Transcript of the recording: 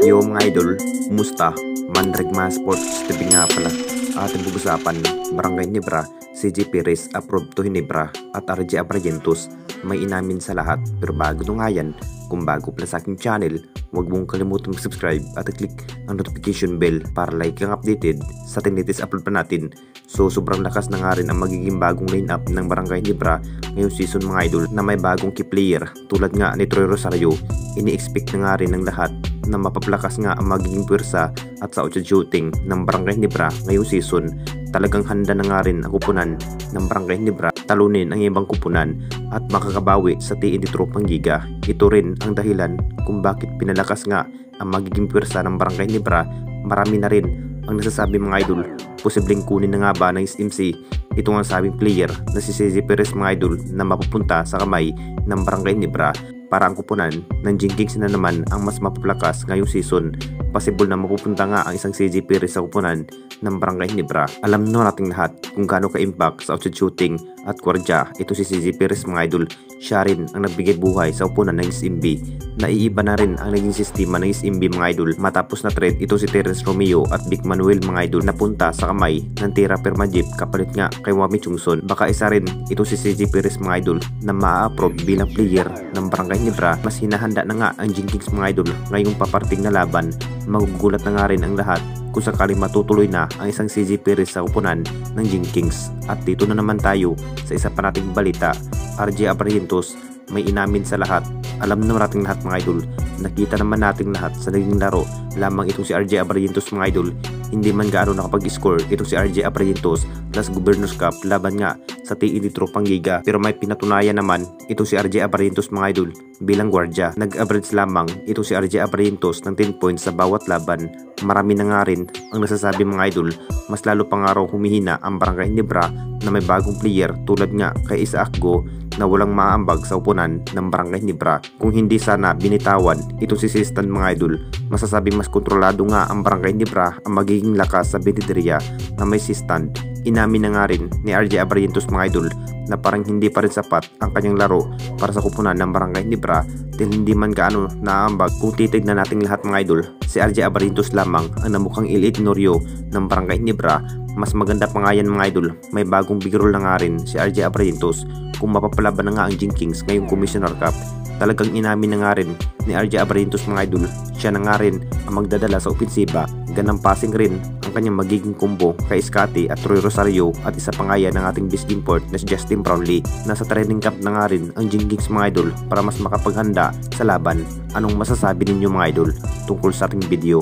Yo mga idol, kumusta? Manrigma Sports TV nga pala. Ating pag-usapan, Barangay Ginebra, CJ Perez approved to Ginebra at RJ Abrillentos. May inamin sa lahat, pero bago nung yan, kung bago pala sa aking channel, huwag mong kalimutang mag-subscribe at i-click ang notification bell para like kang updated sa tinitest upload pa natin. So sobrang lakas na nga rin ang magiging bagong lineup ng Barangay Ginebra ngayong season mga idol na may bagong key player tulad nga ni Troy Rosario. Ini-expect na nga rin ng lahat na mapaplakas nga ang magiging pwersa at sa shooting ng Barangay Ginebra ngayong season. Talagang handa na nga rin ang kupunan ng Barangay Ginebra talunin ang ibang kupunan at makakabawi sa TNT Tropang Giga. Ito rin ang dahilan kung bakit pinalakas nga ang magiging pwersa ng Barangay Ginebra. Marami na rin ang nasasabi mga idol, posibleng kunin na nga ba ng SMC itong ang sabing player na si CJ Perez mga idol na mapupunta sa kamay ng Barangay Ginebra para ang kupunan ng Jinkings na naman ang mas mapaplakas ngayong season. Possible na mapupunta nga ang isang CJ Perez sa kupunan ng Barangay Ginebra. Alam na nating lahat kung gaano ka-impact sa outside shooting at kwardya ito si CJ Perez mga idol. Siya rin ang nagbigay buhay sa upunan ng SMB. Naiiba na rin ang naging sistema ng SMB mga idol matapos na trade ito si Terence Romeo at Vic Manuel mga idol napunta sa kamay ng Tira Permajip kapalit nga kay Wami Chungson. Baka isa rin ito si CJ Perez mga idol na ma-approve bilang player ng Barangay Ginebra. Mas hinahanda na nga ang Jinkings mga idol ngayong paparting na laban. Magugulat na nga rin ang lahat kung sakaling matutuloy na ang isang CJ Perez sa upunan ng Jinkings. At dito na naman tayo sa isa pa nating balita. RJ Abrillentos may inamin sa lahat. Alam na nating lahat mga idol. Nakita naman nating lahat sa naging laro lamang itong si RJ Abrillentos mga idol. Hindi man gaano nakapag-score itong si RJ Abrillentos last Governors Cup laban nga sa TNT Tropang Giga, pero may pinatunayan naman ito si RJ Abrillentos mga idol bilang gwardya. Nag-average lamang ito si RJ Abrillentos ng 10 points sa bawat laban. Marami na nga rin ang nasasabi mga idol, mas lalo pa nga raw humihina ang Barangay Ginebra na may bagong player tulad nga kay Isaac Go na walang maambag sa upunan ng Barangay Ginebra. Kung hindi sana binitawan ito si Sistan mga idol, masasabing mas kontrolado nga ang Barangay Ginebra ang magiging lakas sa Benitria na may Sistan. Inamin na nga rin ni RJ Abrillentos mga idol na parang hindi pa rin sapat ang kanyang laro para sa kupunan ng Barangay Ginebra dahil hindi man gaano naambag. Kung titignan natin lahat mga idol, si RJ Abrillentos lamang ang namukhang ilit-inoryo ng Barangay Ginebra. Mas maganda pa nga yan mga idol, may bagong big role na nga rin si RJ Abrillentos kung mapapalaban na nga ang Jinkings ngayong Commissioner Cup. Talagang inamin na nga rin ni RJ Abrillentos mga idol, siya na nga rin ang magdadala sa opensiba. Ganang passing rin ang kanyang magiging combo kay Scotty at Troy Rosario at isa pa nga yan ng ating best import na si Justin Brownlee. Nasa training camp na nga rin ang Jinkings mga idol para mas makapaghanda sa laban. Anong masasabi ninyo mga idol tungkol sa ating video?